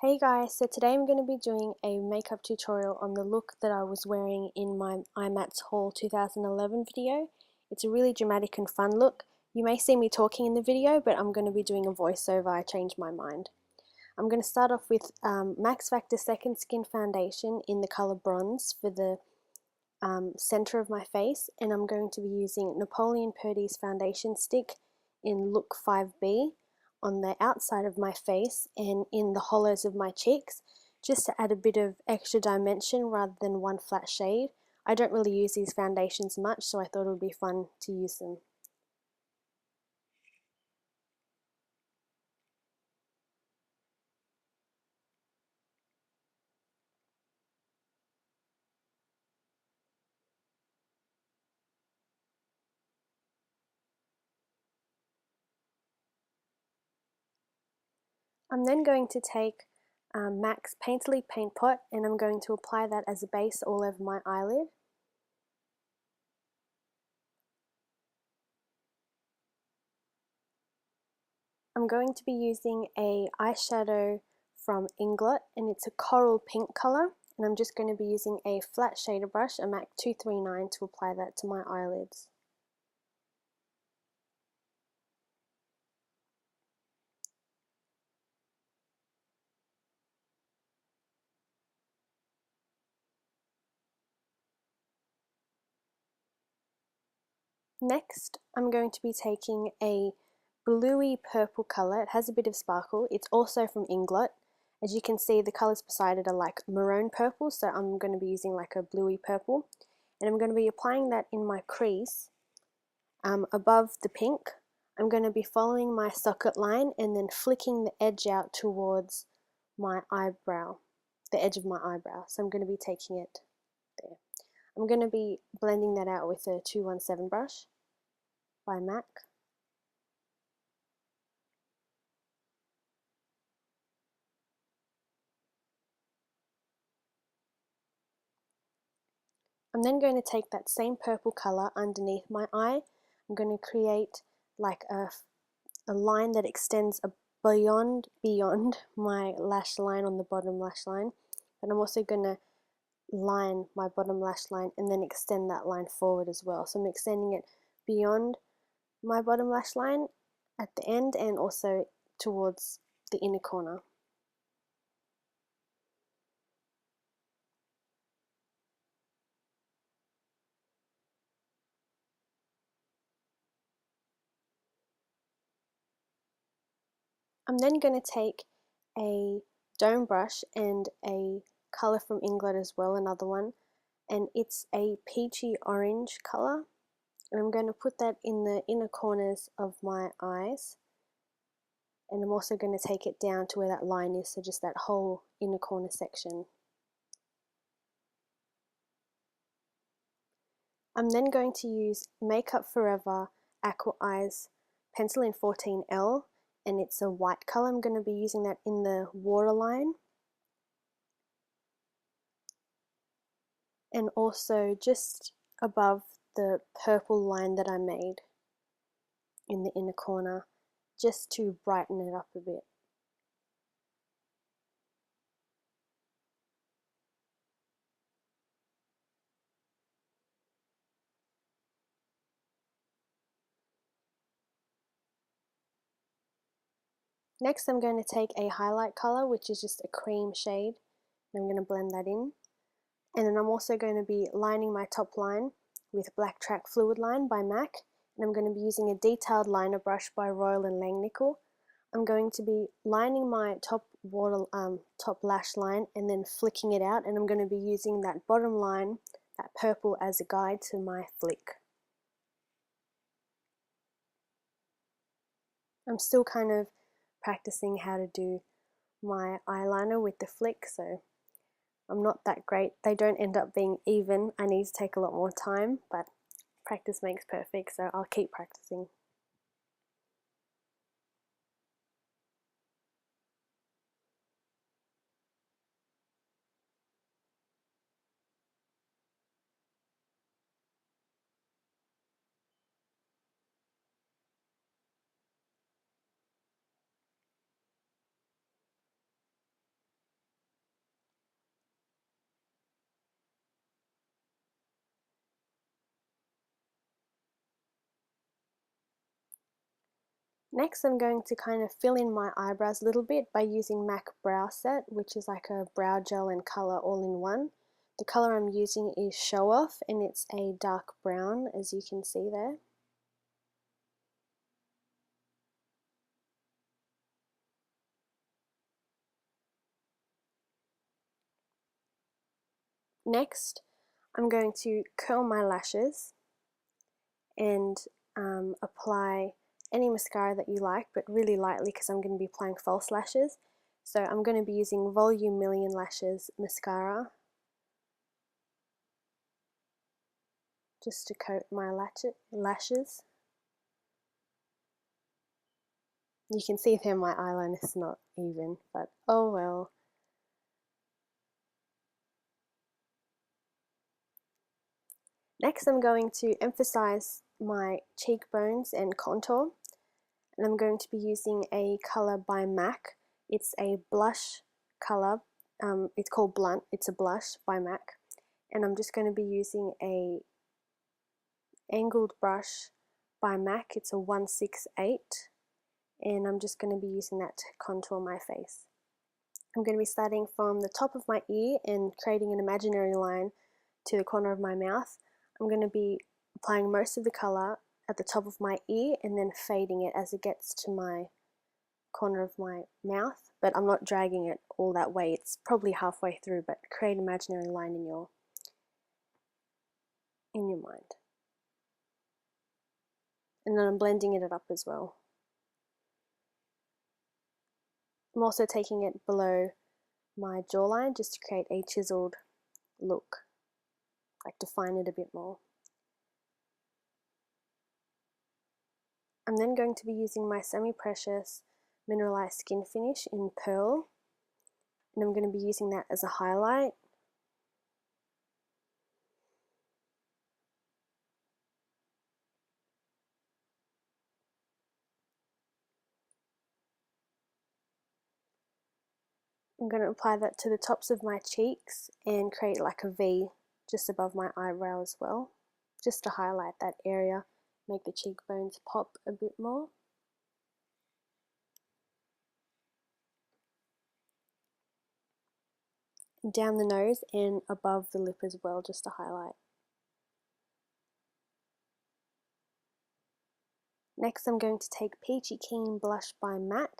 Hey guys, so today I'm going to be doing a makeup tutorial on the look that I was wearing in my IMATS Haul 2011 video. It's a really dramatic and fun look. You may see me talking in the video, but I'm going to be doing a voiceover. I changed my mind. I'm going to start off with Max Factor Second Skin Foundation in the colour Bronze for the centre of my face, and I'm going to be using Napolean Perdis Foundation Stick in Look 5B on the outside of my face and in the hollows of my cheeks, just to add a bit of extra dimension rather than one flat shade. I don't really use these foundations much, so I thought it would be fun to use them. I'm then going to take MAC's Painterly Paint Pot, and I'm going to apply that as a base all over my eyelid. I'm going to be using a eyeshadow from Inglot, and it's a coral pink colour, and I'm just going to be using a flat shader brush, a MAC 239, to apply that to my eyelids. Next, I'm going to be taking a bluey purple colour. It has a bit of sparkle. It's also from Inglot. As you can see, the colours beside it are like maroon purple, so I'm going to be using like a bluey purple. And I'm going to be applying that in my crease above the pink. I'm going to be following my socket line and then flicking the edge out towards my eyebrow, the edge of my eyebrow. So I'm going to be taking it there. I'm going to be blending that out with a 217 brush by MAC. I'm then going to take that same purple colour underneath my eye. I'm going to create like a line that extends beyond my lash line on the bottom lash line. And I'm also going to line my bottom lash line and then extend that line forward as well. So I'm extending it beyond my bottom lash line at the end and also towards the inner corner. I'm then going to take a dome brush and a colour from Inglot as well, another one, and it's a peachy orange colour, and I'm going to put that in the inner corners of my eyes, and I'm also going to take it down to where that line is, so just that whole inner corner section. I'm then going to use Makeup Forever Aqua Eyes Pencil in 14L, and it's a white colour. I'm going to be using that in the waterline, and also just above the purple line that I made in the inner corner, just to brighten it up a bit. Next, I'm going to take a highlight colour, which is just a cream shade, and I'm going to blend that in. And then I'm also going to be lining my top line with Blacktrack Fluidline by MAC, and I'm going to be using a detailed liner brush by Royal and Langnickel. I'm going to be lining my top lash line and then flicking it out, and I'm going to be using that bottom line, that purple, as a guide to my flick. I'm still kind of practicing how to do my eyeliner with the flick, so I'm not that great. They don't end up being even. I need to take a lot more time, but practice makes perfect, so I'll keep practicing. Next I'm going to kind of fill in my eyebrows a little bit by using MAC Brow Set, which is like a brow gel and colour all in one. The colour I'm using is Show Off and it's a dark brown, as you can see there. Next I'm going to curl my lashes and apply any mascara that you like, but really lightly because I'm going to be applying false lashes. So I'm going to be using Volume Million Lashes mascara just to coat my lashes. You can see there my eyeliner is not even, but oh well. Next I'm going to emphasize my cheekbones and contour, and I'm going to be using a colour by MAC. It's a blush colour, it's called Blunt, it's a blush by MAC, and I'm just going to be using a angled brush by MAC, it's a 168, and I'm just going to be using that to contour my face. I'm going to be starting from the top of my ear and creating an imaginary line to the corner of my mouth. I'm going to be applying most of the colour at the top of my ear and then fading it as it gets to my corner of my mouth, but I'm not dragging it all that way, it's probably halfway through, but create an imaginary line in your mind. And then I'm blending it up as well. I'm also taking it below my jawline just to create a chiseled look, like define it a bit more. I'm then going to be using my semi-precious Mineralize Skin Finish in Pearl, and I'm going to be using that as a highlight. I'm going to apply that to the tops of my cheeks and create like a V just above my eyebrow as well, just to highlight that area, make the cheekbones pop a bit more. Down the nose and above the lip as well, just to highlight. Next I'm going to take Peachykeen Blush by MAC.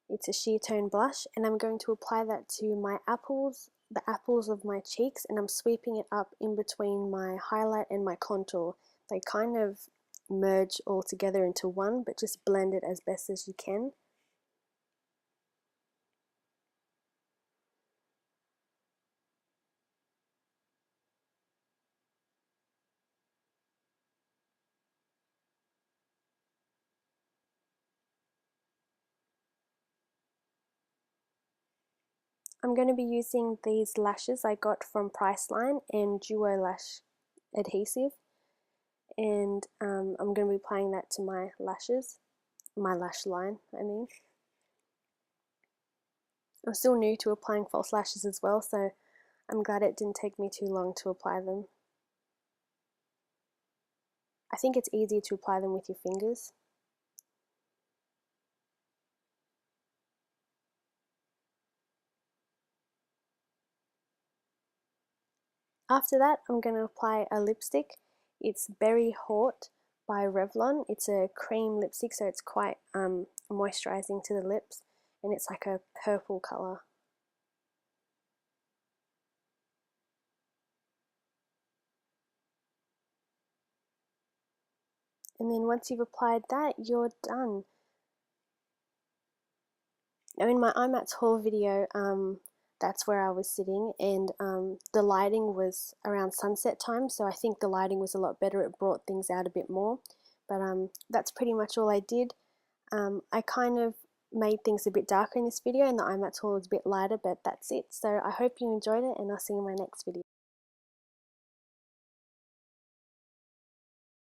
It's a sheer tone blush, and I'm going to apply that to my apples, the apples of my cheeks, and I'm sweeping it up in between my highlight and my contour. They kind of merge all together into one, but just blend it as best as you can. I'm going to be using these lashes I got from Priceline and Duo Lash adhesive, and I'm going to be applying that to my lashes, my lash line I mean. I'm still new to applying false lashes as well, so I'm glad it didn't take me too long to apply them. I think it's easier to apply them with your fingers. After that, I'm going to apply a lipstick. It's Berry Haute by Revlon. It's a cream lipstick, so it's quite moisturizing to the lips, and it's like a purple color. And then once you've applied that, you're done. Now in my IMATS Haul video, that's where I was sitting, and the lighting was around sunset time, so I think the lighting was a lot better. It brought things out a bit more, but that's pretty much all I did. I kind of made things a bit darker in this video, and the IMATS Haul was a bit lighter, but that's it. So I hope you enjoyed it, and I'll see you in my next video.